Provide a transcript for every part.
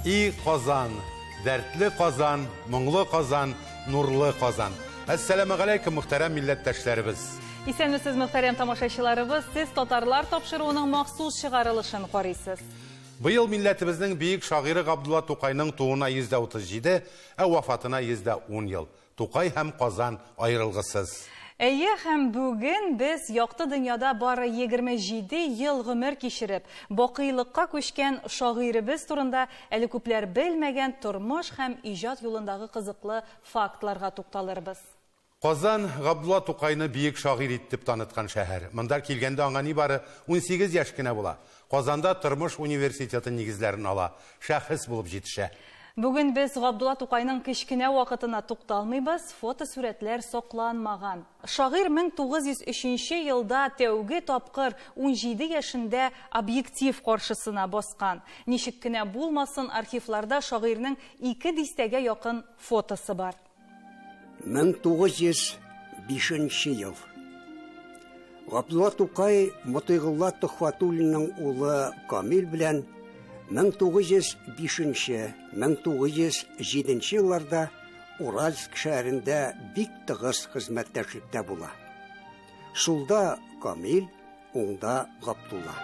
İyi Qozan, dertli Qozan, мұңлы Qozan, nurlu Qozan. Assalamu alaikum muhterem milletteşlerimiz. İsәнмесез muhterem tamaşaçılarыбыз, siz Tatarlar topşıruğunun maxsus çıgarılışını qoruysiz. Bu yıl milletimizin büyük şairi Abdullah Tukay'ın tuğuna %37, vafatına %10 yıl. Tukay hem Qozan ayrılgısız. Әйе, һәм бүген без якты дөньяда бары 27 ел гомер кичереп, бакыйлыкка күчкән шагыйребез турында әле күпләр белмәгән тормыш һәм иҗат юлындагы кызыклы фактларга тукталырбыз. Qozan, Abdullah Tukay'ını büyük şair itip tanıtkan şehir. Mındar kilgende аңа нибары 18 yaş kine bula. Qozanda Tırmış Üniversiteti nigizlerini ala, şahıs bulup жетişә. Бүген без Габдулла Тукайның кичкенә вакытына тукталмыйбыз, фотосурәтләр сакланмаган. Шагыйрь 1903 елда тәүге тапкыр 17 яшендә объектив каршысына баскан. Ничек кенә булмасын, архивларда шагыйрьнең 2 дистәгә якын фотосы бар. 1905 ел. Габдулла Тукай Мотыйгулла Тохватуллинның улы Камил белән 1905-1907 елларда Уральск шәһәрендә бик тыгыз хезмәттәшлектә була. Шулда Камил, уңда Габдулла.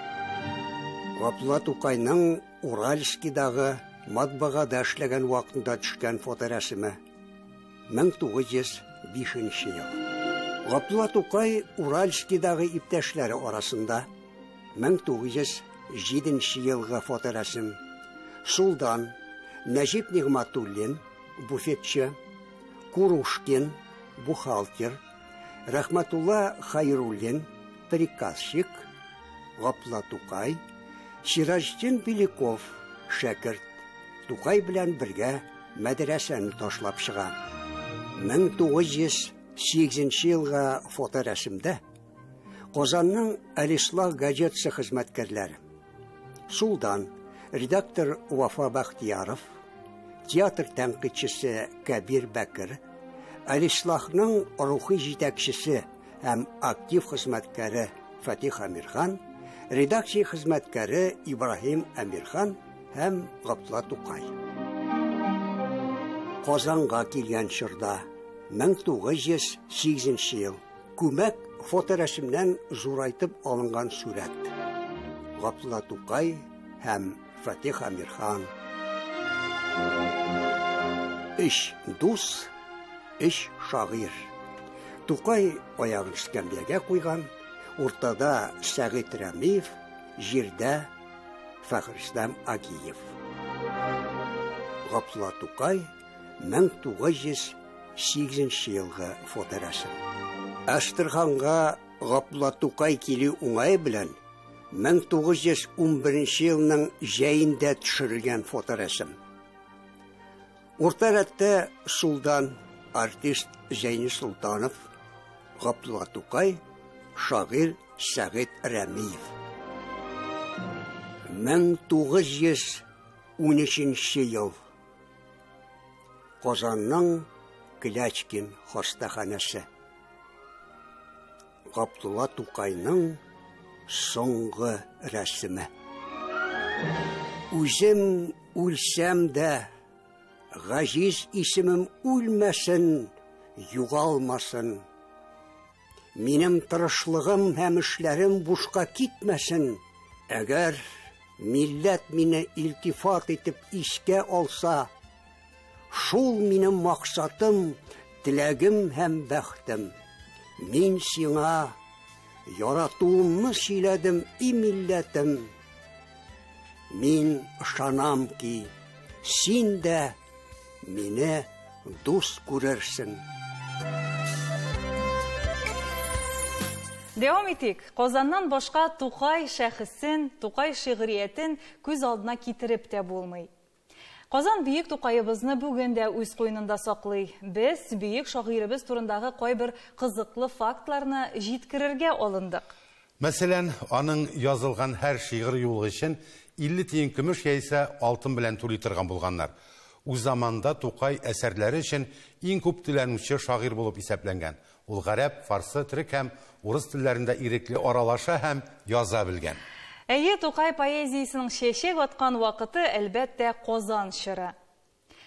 Габдулла Тукайның Уральскидагы матбагада эшләгән вакытында төшкән фоторәсеме 1905 ел. Габдулла Тукай Уральскидагы иптәшләре арасында 1907 елга фоторәсем. Шулдан Нәҗип Нигъматуллин, буфетчы, Курушкин, бухгалтер, Рахматулла Хайруллин, приказчик, Габдулла Тукай, Сираҗдин Биликов, шәкерт, Тукай белән бергә мәдрәсәне ташлап чыга. 1908 елга фоторәсемдә Qozanның Әлислах газетасы хезмәткәрләре. Шулдан редактор Вафа Бахтияров, театр тәнкыйтьчесе Кәбир Бәкер, Әлислахның рухи җитәкчесе һәм актив хезмәткәре Фатих Әмирхан, редакция хезмәткәре Ибраһим Әмирхан һәм Габдулла Тукай. Qozanга килгән чорда 1908 ел күмәк фоторәсемнән зурайтып алынган сүрәт. Габдулла Тукай һәм Фатих Әмирхан. Иш дус, иш шагыйрь. Тукай аягын эскәмбәгә куйган, уртада Сәгыйть Рәмиев, җирдә Фәхрислам Агиев. Габдулла Тукай 1908 елгы фоторәсем. Әштырханга Габдулла Тукай килү уңай белән 1911 елның җәендә төшерелгән фоторәсем. Урта рәттә шулдан артист Зәйни Султанов, Габдулла Тукай, шагыйрь Сәгыйть Рәмиев. 1913 ел. Qozanның Клячкин хастаханәсе. Габдулла Тукайның соңгы рәсеме. Үзем үлсәм дә, Газиз исемем үлмәсен, югалмасын. Минем тырышлыгым һәм эшләрем бушка китмәсен. Әгәр милләт мине илтифат итеп искә алса, шул минем максатым, теләгем һәм бәхтем. Мин сиңа яратуымны сөйләдем, и милләтем. Мин ышанам ки, син дә мине дус күрерсең. Devam ettik. Qozandan başqa Tukay şəxsin, Tukay şiğriyyətin күз алдына китереп тә булмый. Qozan büyük Tukayыбызны бүген дә үз қойнында саклый. Без büyük шагыйребез турындагы кайбер кызыклы фактларны җиткерергә алындык. Мәсәлән, аның язылган һәр шигырь юлы өчен 50 тиен көмеш яисә алтын белән түли торган булганнар. Үз заманда Тукай әсәрләре өчен иң күп түләнүче шагыйрь булып исәпләнгән. Ул гарәп, фарсы, төрек һәм урыс телләрендә ирекле аралаша һәм яза белгән. Әйе, Тукай поэзиясының шешек атқан вақыты әлбәттә Казан шыры.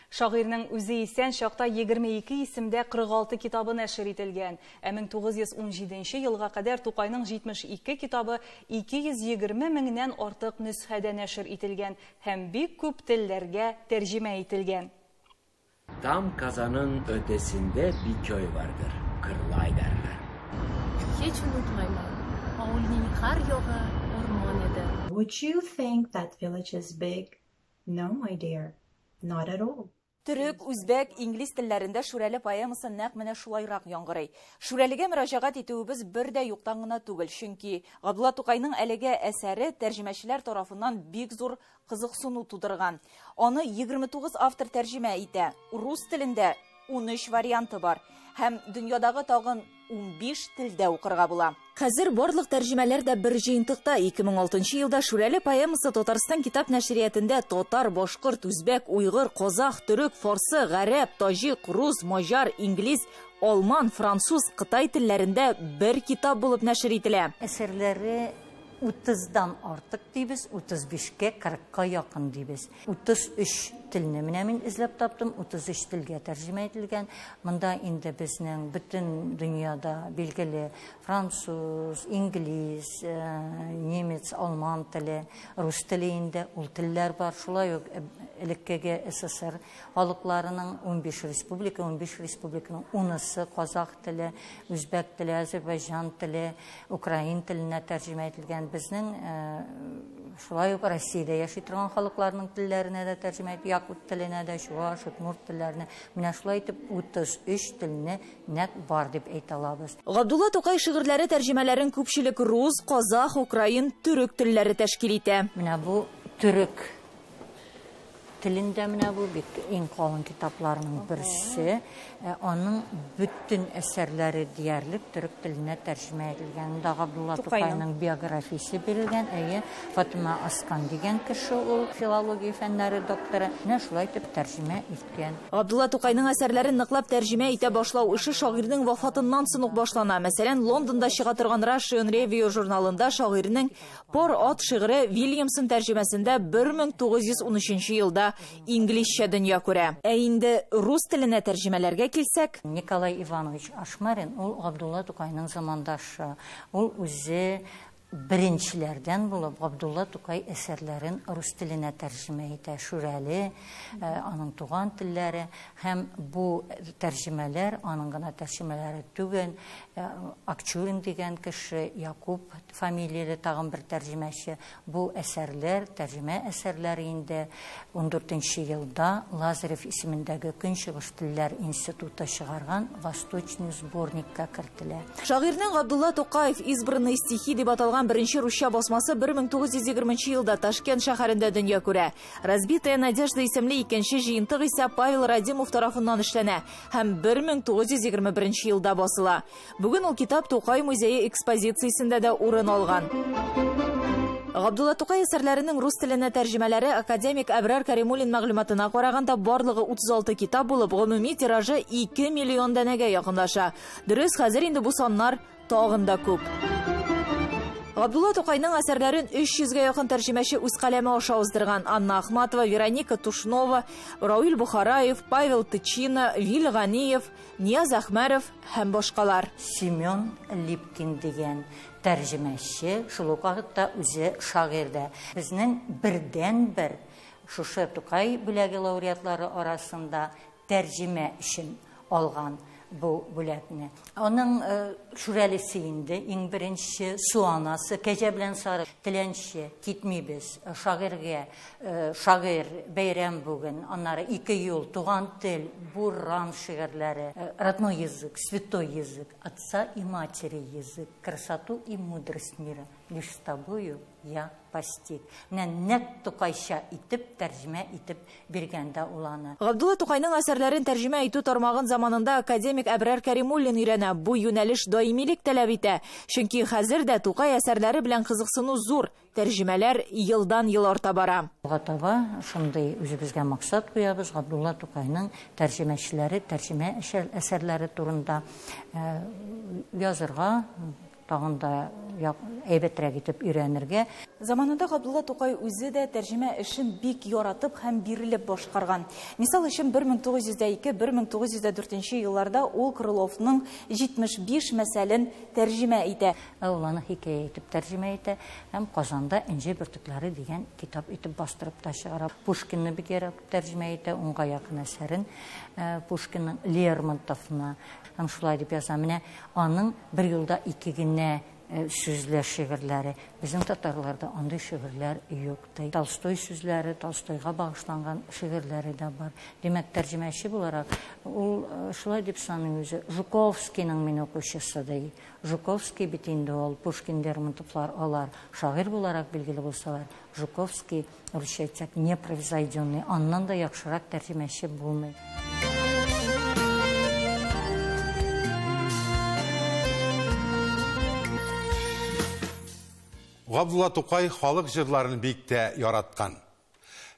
Шагыйрьнең үзе исән чакта 22 исемдә 46 китабы нәшер ителгән. 1917 елга кадәр Тукайның 72 китабы 220 меңнән артык нөсхәдә нәшер ителгән һәм бик күп телләргә тәрҗемә ителгән. Tam Kazan'ın ötesinde bir köy vardır. Kırlay derler. Hiç unutmayman. Avulning har yog'i o'rmon edi. Would you think that village is big? No, my dear, not at all. Түрек, үзбәк, инглиз телләрендә Шүрәле поэмасы нәкъ менә шулайрак яңгырый. Шүрәлегә мөрәҗәгать итүебез бер дә юктан гына түгел, чөнки Габдулла Тукайның әлеге әсәре тәрҗемәчеләр тарафыннан бик зур кызыксыну тудырган. Аны 29 автор тәрҗемә итә. Рус телендә 13 варианты бар һәм дөньядагы тагын 15 телдә укырга була. Хәзер барлык тәрҗемәләр дә бер җыентыкта. 2006 елда Шүрәле поэмасы Татарстан китап нәшриятендә татар, башкорт, үзбәк, уйгыр, казах, түрек, фарсы, гарәп, таҗик, рус, маҗар, инглиз, алман, француз, кытай телләрендә бер китап булып нәшер ителә. Әсәрләре 30-дан артык дибез, 35-кә 40-ка якын дибез. 33 телне менә мин эзләп таптым, 33 телгә тәрҗемә ителгән. Монда инде безнең бөтен дөньяда билгеле француз, инглиз, немец, алман теле, рус теле инде ул телләр бар. Шулай ук элеккеге СССР халыкларының 15 республиканың 10-сы казах теле, үзбәк теле, Азербайҗан теле, украин теленә тәрҗемә ителгән. Безнең шулай ук Россиядә яши торган халыкларның телләренә дә тәрҗемә ителгән. Якут теленә дә, чуаш, удмурт телләренә. Менә шулай итеп 33 телне нәкъ бар дип әйтә алабыз. Габдулла Тукай шигырьләре тәрҗемәләрен күпчелек рус, казах, украин, түрек телләре тәшкил итә. Менә бу түрек телендә менә бу бик иң калын китапларның берсе. Аның бүтән әсәрләре диярлек түрек теленә тәрҗемә ителгән. Габдулла Тукайның биографиясе бирелгән. Фатыма Аскан дигән кеше ул филология фәннәре докторы. Менә шулай итеп тәрҗемә иткән. Габдулла Тукайның әсәрләрен ныклап тәрҗемә итә башлау эше шагыйрьнең вафатыннан соң ук башлана. Мәсәлән, Лондонда чыга торган Russian Review журналында шагыйрьнең Пор ат шигыре Вильямсон тәрҗемәсендә 1913 елда инглизчә дөнья күрә. Инде рус теленә тәрҗемәләргә килсәк, Николай Иванович Ашмарин ул Габдулла Тукайның замандашы. Ул үзе беренчеләрдән булып Габдулла Тукай әсәрләрен рус теленә тәрҗемә итә. Шүрәле, аның туган телләре һәм бу тәрҗемәләр аның гына тәрҗемәләре түгел. Акчурин дигән кеше, Якуб фамилияле тагын бер тәрҗемәче. Бу әсәрләр, тәрҗемә әсәрләре инде 14 елда Лазарев исемендәге Көнчыгыш телләр институты чыгарган Восточный сборникка кертелә. Шагыйрьнең Габдулла Тукаев избранные стихи дип аталган беренче русча басмасы 1920 елда Ташкент шәһәрендә дөнья күрә. Разбитая надежда исемле икенче җыентык исә Павел Радимов тарафыннан эшләнә һәм 1921 елда басыла. Бүген ул китап Тукай музее экспозициясендә дә урын алган. Габдулла Тукай әсәрләренең рус теленә тәрҗемәләре академик Әбрар Кәримуллин мәгълүматына караганда барлыгы 36 китап булып, гомуми тиражы 2 миллион данәгә якынлаша. Дөрес, хәзер инде бу саннар тагын да күп. Габдулла Тукайның әсәрләрен 300-гә якын тәрҗемәче үз каләме аша уздырган. Анна Ахматова, Вероника Тушнова, Рауил Бухараев, Павел Тычина, Вил Ганиев, Нияз Әхмәров һәм башкалар. Семен Липкин дигән тәрҗемәче, шул ук вакытта үзе шагыйрь дә. Безнең бердән-бер шушы Тукай бүләге лауреатлары арасында тәрҗемә өчен алган бу бүләкне. Аның Шүрәлесе инде иң беренче Суанасы, Кәҗә белән Сары, Теләнче, Китмибез, шагыйрьгә, шагыйрь бәйрәм бүген, аннары 2 юл, Туган тел, Буран шигырьләре, Родной язык, Святой язык, Отца и матери язык, Красоту и мудрость мира. Лишь с тобою я постиг. Нәкъ Тукайча итеп, тәрҗемә итеп биргәндә уланы. Габдулла Тукайның әсәрләрен тәрҗемә итү тармагын заманында академик Әбрар Кәримуллин өйрәнә. Бу юнәлеш даимилек таләп итә. Чөнки хәзер дә Тукай әсәрләре белән кызыксыну зур. Тәрҗемәләр елдан-ел арта бара. Таба шундый үзебезгә максат куябыз. Габдулла Тукайның тәрҗемәчеләре, тәрҗемә әсәрләре турында язырга, тагын да әйбәтрәк итеп өйрәнергә. Заманында Габдулла Тукай үзе дә тәрҗемә эшен бик яратып һәм бирелеп башкарган. Мисал өчен 1902-1904 елларда ул Крыловның 75 мәсәлен тәрҗемә итә. Ул аны хикәя итеп тәрҗемә итә һәм Казанда «Энҗе бөртекләре» дигән китап итеп бастырып та чыгара. Пушкинны бик яратып тәрҗемә итә, унга якын әсәрен Пушкинның Лермонтовны һәм шулай дип яза. Менә аның бер елда 2 генә сүзләр шигырьләре. Безнең татарларда андый шигырьләр юк. Толстой сүзләре, Толстойга багышланган шигырьләре дә бар. Димәк, тәрҗемәче буларак ул шулай дип саный үзе. Жуковскийның мин укучысы ди. Жуковский бит инде ул Пушкин, Лермонтовлар алар шагыйрь буларак билгеле булсалар. Жуковский русча әйтсәк непревзойденный, аннан да яхшырак тәрҗемәче булмый. Габдулла Тукай халык җырларын бик тә яраткан.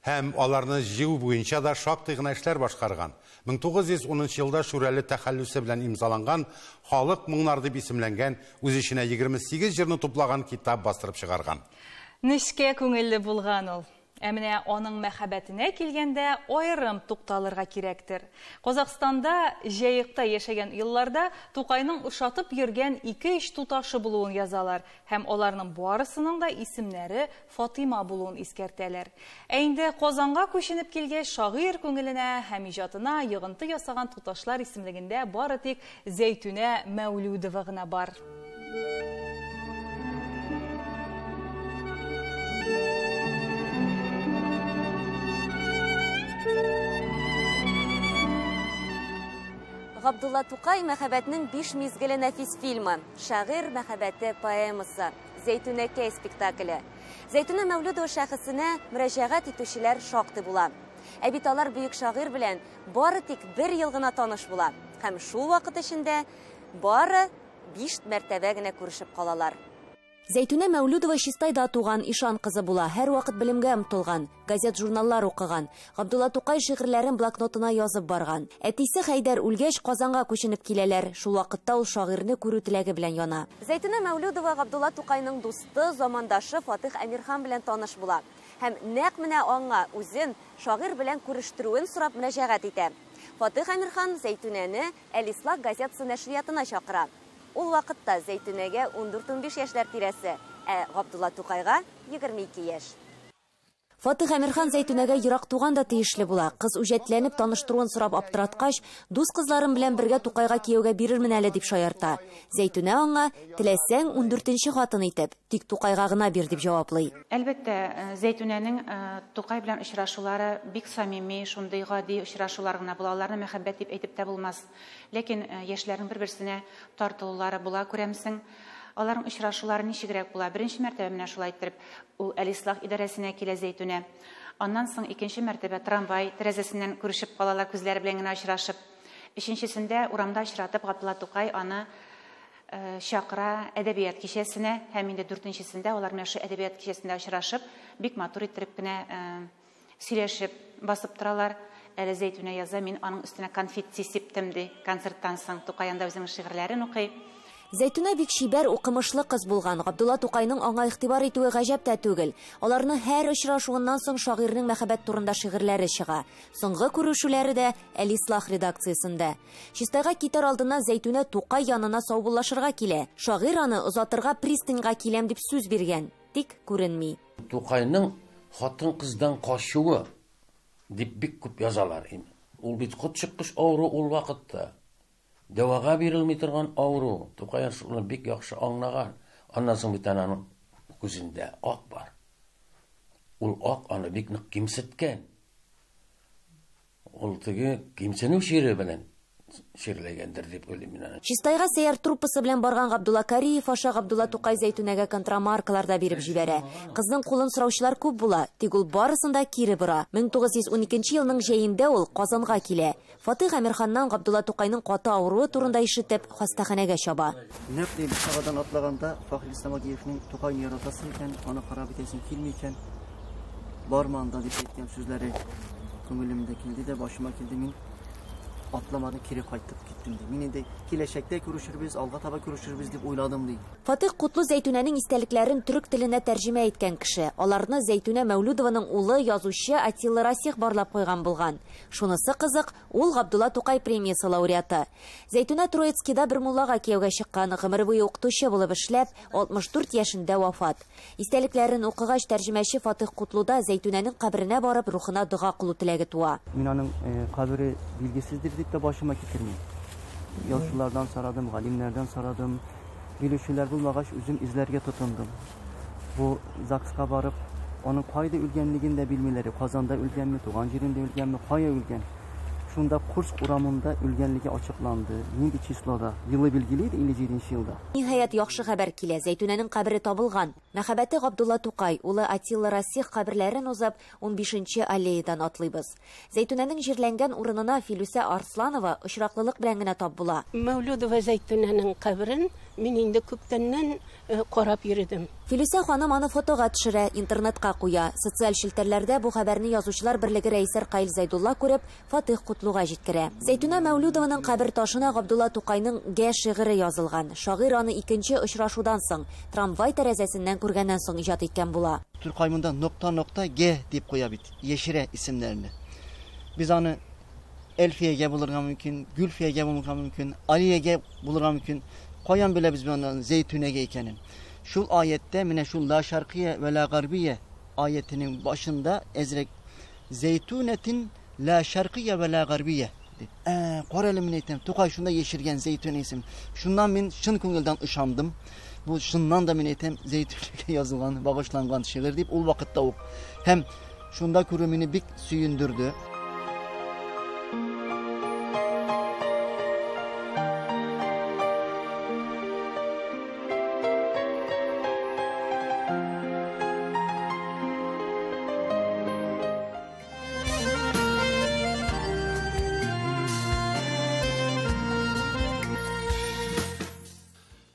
Һәм аларны җыю буенча да шактый гына эшләр башкарган. 1910 елда Шүрәле тәхәллүсе белән имзаланган халык моңнар дип исемләнгән, үз иченә 28 җырны туплаган китап бастырып чыгарган. Нишкә күңелле булган ул. Әмінә аның мәхәбәтенә килгәндә айрым тукталырга кирәктер. Казакстанда җәйекта яшәгән елларда Тукайның ошатып йөргән 2-3 туташы булуын язалар һәм аларның барысының да исемнәре Фатыйма булуын искәртәләр. Ә инде Казанга күченеп килгәч, шагыйрь күңеленә һәм иҗатына йогынты ясаган туташлар исемлегендә бары тик Зәйтүнә Мәүлүдова гына бар. Габдулла Тукай мәхәббәтнең 5 мизгеле нәфис фильмы, шагыйрь мәхәббәте поэмасы, Зәйтүнәкәй спектакле. Зәйтүнә Мәүлүдова шәхесенә мөрәҗәгать итүчеләр шактый була. Ә бит алар бөек шагыйрь белән бары тик 1 ел гына таныш була. Һәм шул вакыт эчендә бары 5 мәртәбә генә күрешеп калалар. Зәйтүнә Мәүлүдова Чистайда туган ишан кызы була, һәр вакыт белемгә омтылган, газет-журналлар укыган, Габдулла Тукай шигырьләрен блокнотына язып барган. Әтисе Хәйдәр үлгәч Казанга күченеп киләләр, шул вакытта ул шагыйрьне күрү теләге белән яна. Зәйтүнә Мәүлүдова Габдулла Тукайның дусты, замандашы Фатих Әмирхан белән таныш була. Һәм нәкъ менә аңа үзен шагыйрь белән күрештерүен сорап мөрәҗәгать итә. Фатих Әмирхан Зәйтүнәне Әл-Ислах газетасы нәшриятына чакыра. Ул вакытта Зәйтүнәгә 14-15 яшьләр тирәсе, ә Габдулла Тукайга 22 яшь. Фатих Әмирхан Зәйтүнәгә ерак туган да тиешле була. Кыз үҗәтләнеп таныштыруын сорап аптыраткач, дус кызларым белән бергә Тукайга кияүгә бирермен әле дип шаярта. Зәйтүнә аңа теләсәң 14нче хатын итеп, тик Тукайга гына бир дип җаваплый. Әлбәттә, Зәйтүнәнең Тукай белән очрашулары бик самими, шундый гади очрашулар гына була. Аларны мәхәббәт дип әйтеп тә булмас. Ләкин яшьләрнең бер-берсенә тартылулары була, күрәмсең. Аларның очрашулары ничегрәк була. Беренче мәртәбә менә шулай итеп, ул Әл-Ислах идарәсенә килә Зәйтүнә. Аннан соң икенче мәртәбә трамвай тәрәзәсеннән күрешеп калалар, күзләре белән генә очрашып. Өченчесендә урамда очратып Габдулла Тукай аны чакыра әдәбият кичәсенә, һәм инде 4нчесендә алар менә шу әдәбият кичәсендә очрашып, бик матур итеп кенә сөйләшеп басып торалар. Әле Зәйтүнә яза, мин аның өстенә конфет сиптем ди. Концерттан соң Тукай анда үзенең шигырьләрен укый. Зәйтүнә бик шибәр, укымышлы кыз булган. Габдулла Тукайның аңа игътибар итүе гаҗәп тә түгел. Аларны һәр очрашуыннан соң шагыйрьнең мәхәббәт турында шигырьләре чыга. Соңгы күрешүләре дә Әл-Ислах редакциясендә. Чистайга китәр алдына Зәйтүнә Тукай янына саубуллашырга килә. Шагыйрь аны озатырга пристаньга киләм дип сүз биргән, тик күренми. Тукайның хатын кыздан качуы дип бик күп язалар. Ул бит котчыккыш авыру ул вакытта. Дәвага бирелми торган авыру. Тукай шуны бик яхшы аңлаган. Аннан соң бит аның күзендә ак бар. Ул ак аны бик нык кимсеткән. Ул теге кимсенү шире белән ширләгәндер дип уйлыйм мин аны. Чистайга сәяр труппасы белән барган Габдулла Кариев аша Габдулла Тукай Зәйтүнәгә контрамаркалар да биреп җибәрә. Кызның кулын сораучылар күп була, тик ул барысын да кире бора. 1912 елның җәендә ул Казанга килә. Фатих Әмирханнан Габдулла Тукайның каты авыруы турында ишетеп, хастаханәгә чаба. Нәкъ дип сагадан атлаганда Фахри Самадиевның Тукайны яратасы икән, аны карап итәсен килми икән. Барманда дип әйткән сүзләре күңелемдә килде дә, башыма килде. Мин atlamadan kiri kaytıp gittim diye. Mine de kileşekte görüşürüz, alga taba görüşürüz diye oyladım diye. Фатих Кутлу Зәйтүнәнең истәлекләрен төрек теленә тәрҗемә иткән кеше. Аларны Зәйтүнә Мәүлүдованың улы язучы Атилла Расих барлап куйган булган. Шунысы кызык, ул Габдулла Тукай премиясе лауреаты. Зәйтүнә Троицкида бер муллага кияүгә чыккан, гомер буе укытучы булып эшләп, 64 яшендә вафат. Истәлекләрен укыгач тәрҗемәче Фатих Кутлуда Зәйтүнәнең каберенә барып рухына дуга кылу теләге туа. Мин аның кабере билгесездер дип дә башыма китермим. Yazılardan saradım, galimlerden saradım. Bilüşüler bulmagaç üzüm izlerge tutundum. Bu Zakska barıp onun kayda ülgenliğini de bilmeleri, Kazanda ülgen mi, Tuğan yerinde ülgen mi, kaya ülgen. Şunda kurs kuramında ülgenliği açıklandı. Nindi çisloda, yılı bilgiliydi 57 yılda. Nihayet яхшы хәбәр килә. Зәйтүнәнең кабере табылган. Мәхәббәте Габдулла Тукай, улы Атилла Расих каберләрен узып 15-нче аллеядан атлыйбыз. Зәйтүнәнең җирләнгән урынына Филүсә Арсланова очраклылык белән генә тап була. Мәүлүдова Зәйтүнәнең каберен мин инде күптәннән карап йөрдем. Филүсә ханым аны фотога төшерә, интернетка куя. Социаль шелтәрләрдә бу хәбәрне язучылар берлеге рәисе Каил Зәйдулла күреп, Фатих Кутлуга җиткерә. Зәйтүнә Мәүлүдованың кабер ташына Габдулла Тукайның «Гә» шигыре язылган. Шагыйрь аны икенче очрашудан соң, трамвай тәрәзәсеннән күргәннән соң иҗат иткән була. Türk kaymında nokta G deyip koyabit. Yeşire isimlerini. Biz onu Elfiye G bulurga mümkün, Gülfiye G bulurga mümkün, Aliye G bulurga mümkün. Koyan bile biz ondan Zeytune G ikenin. Şu ayette mine şu la şarkiye ve la garbiye ayetinin başında ezrek Zeytunetin la şarkiye ve la garbiye. Korelim neytem. Tukay şunda yeşirgen Zeytune isim. Şundan ben şın kunguldan ışandım. Bu şundan da minetem Zeytün'e yazılan, bağışlangan şiir deyip ol vakitte ok. Hem şunda kürümünü bir süyündürdü.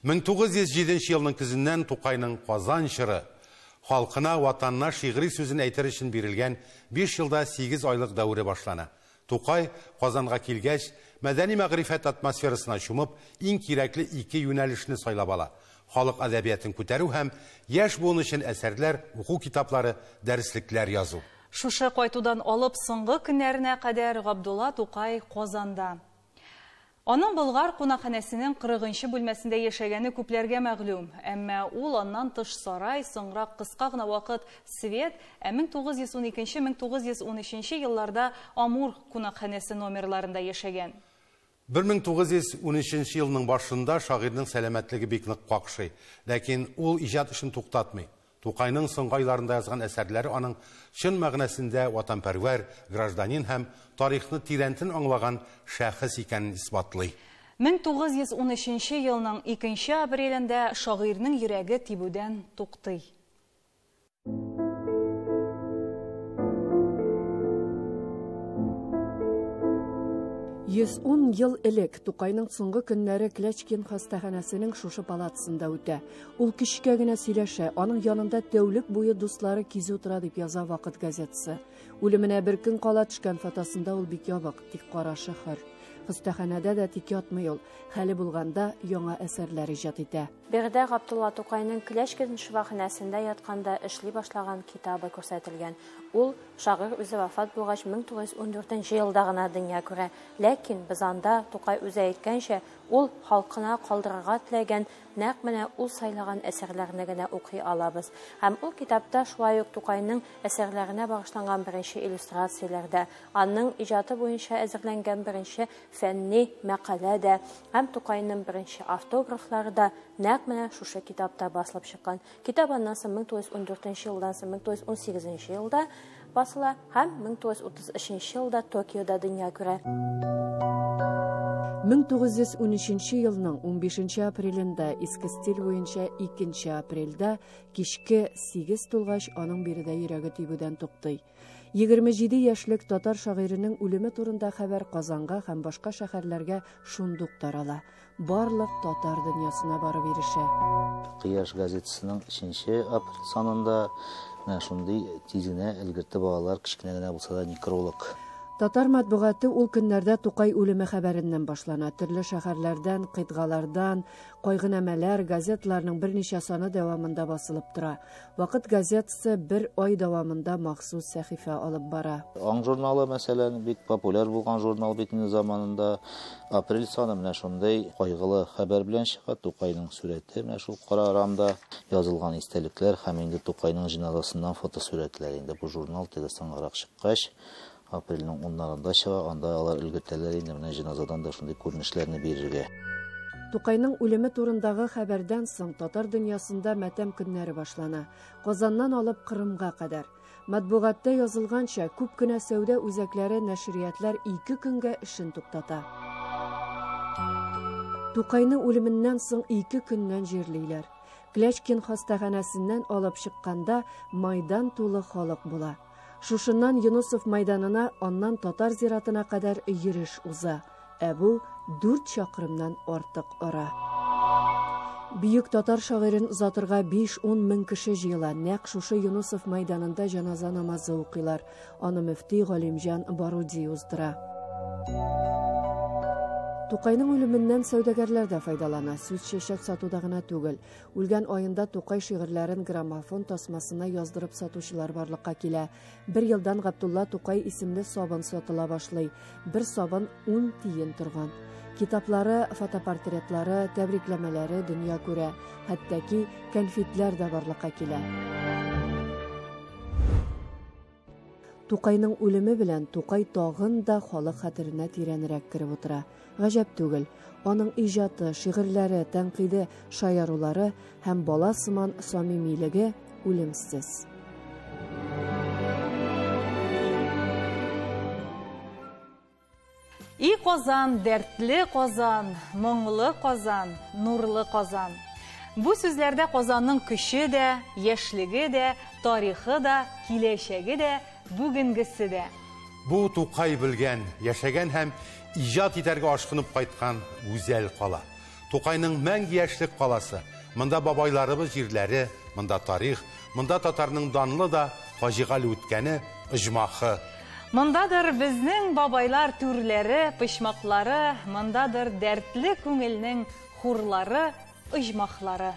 Мен 1907 елның күзіннән Тукайның Казан шыры халқына, ватанына шигъри сүзін әйтер өчен бирелгән 5 елда 8 айлык дәвре башлана. Тукай Казанга килгәч, мәдәни мәгърифәт атмосферасына чумып, иң кирәкле 2 юнәлешне сайлап ала. Халык әдәбиятын күтәрү һәм яшь буын өчен әсәрләр, уку китаплары, дәреслекләр язу. Шушы кайтудан алып соңгы көннәренә кадәр Габдулла Тукай Казанда. Аның Болгар кунакханәсенең 40-нчы бүлмәсендә яшәгәне күпләргә мәгълүм, әмма ул аннан тыш сарай, соңрак кыска гына вакыт Свет, 1912-1913 елларда Амур кунакханәсе номерларында яшәгән. 1913 елның башында шагыйрьнең сәламәтлеге бик нык какшый, ләкин ул иҗат эшен туктатмый. Тукайның соңгы айларында язган әсәрләре аның чын мәгънәсендә ватанпәрвәр, гражданин һәм тарихны тирәнтен аңлаган шәхес икәнен исбатлый. 1913 елның 2 апрелендә шагыйрьнең йөрәге тибүдән туктый. 110 ел элек Тукайның соңгы көннәре Клячкин хастаханәсенең шушы палатасында үтә. Ул кичкә генә сөйләшә, аның янында тәүлек буе дуслары кизе утыра дип яза Вакыт газетасы. Үлеменә бер көн кала төшкән фотосында ул бик ябык, тик карашы хөр. Хастаханәдә дә тик ятмый ул, хәле булганда яңа әсәрләр иҗат итә. Бирдә Габдулла Тукайның Клячкин шифаханәсендә ятканда эшли башлаган китабы күрсәтелгән. Ул шагыйрь үзе вафат булгач 1914 елда гына дөнья күрә. Ләкин без анда Тукай үзе әйткәнчә, ул халкына калдырырга теләгән нәкъ менә ул сайлаган әсәрләрне генә укый алабыз. Һәм ул китапта шулай ук Тукайның әсәрләренә багышланган беренче иллюстрацияләрдә, аның иҗаты буенча әзерләнгән беренче фәнни мәкалә дә, һәм Тукайның беренче автографлары да нәкъ менә шушы китапта басылып чыккан. Китап аннан соң 1914 елдан соң 1918 елда басыла һәм 1933 елда Токиода дөнья күрә. 1913 елның 15 апрелендә иске стиль буенча 2 апрельдә кичке 8 тулгач аның биредә йөрәге тибүдән туктый. 27 яшьлек татар шагыйренең үлеме турында хәбәр Казанга һәм башка шәһәрләргә шундук тарала. Барлык татар дөньясына барып ирешә. Кыяш газетасының 3 апрель санында шундый тизенә өлгертеп алалар, кичкенә генә булса да некролог. Татар матбугаты ул көннәрдә Тукай үлеме хәбәреннән башлана. Төрле шәһәрләрдән, кыйтгалардан, кайгынамәләр, газетларның берничә саны дәвамында басылып тора. Вакыт газетасы бер ай дәвамында махсус сәхифә алып бара. Аң журналы мәсәлән бик популяр булган журнал бит инде заманында. Апрель саны менә шундый кайгылы хәбәр белән чыга. Тукайның сурәте менә шул кара рамда язылган истәлекләр һәм инде Тукайның җиназасыннан фотосурәтләр. Инде бу журнал тиз соңрак чыккач, апрельнең 10-нарында чыга, анда алар өлгертәләр инде менә җиназадан да шундый күренешләрне бирергә. Тукайның үлеме турындагы хәбәрдән соң татар дөньясында матәм көннәре башлана. Казаннан алып Кырымга кадәр. Матбугатта язылганча, күп кенә сәүдә үзәкләре, нәшриятлар 2 көнгә эшен туктата. Тукайның үлеменнән соң 2 көннән җирлиләр. Клячкин хастаханәсеннән алып чыкканда майдан тулы халык була. Шушыннан Юнусов майданына, аннан татар зиратына кадәр йөреш уза. Бу 4 чакрымнан артык ара. Бүйек татар шагыйрен озатырга 5-10 мең кеше җыела. Нәкъ шушы Юнусов майданында җаназа намазы укыйлар. Аны мөфти Галимҗан Баруди уздыра. Тукайның үлеменнән сәүдәгәрләр дә файдалана. Сүз чәчәк сатуда гына түгел. Үлгән аенда Тукай шигырьләрен граммофон тасмасына яздырып сатучылар барлыкка килә. 1 елдан Габдулла Тукай исемле сабын сатыла башлый. Бер сабын 10 тиен торган. Китаплары, фотопортретлары, тәбрикләмәләре дөнья күрә. Хәттәки конфетлар да барлыкка килә. Тукайның үлеме белән Тукай тагын да халык хәтеренә тирәнрәк кереп утыра. Гаҗәп түгел, аның иҗаты, шигырьләре, тәнкыйде, шаярулары һәм бала сыман самимилеге үлемсез. И Казан, дәртле Казан, моңлы Казан, нурлы Казан. Бу сүзләрдә Казанның көче дә, яшьлеге дә, тарихы да, киләчәге дә, бүгенгесе дә. Бу Тукай белгән, яшәгән һәм иҗат итәргә ашкынып кайткан үзәл кала. Тукайның 1000 яшьлек каласы. Монда бабайларыбыз җирләре, монда тарих, монда татарның данлы да фаҗигаль үткәне, оҗмахы. Мондадыр безнең бабайлар түрләре, пычмаклары, мондадыр дәртле күңелнең хурлары, оҗмахлары.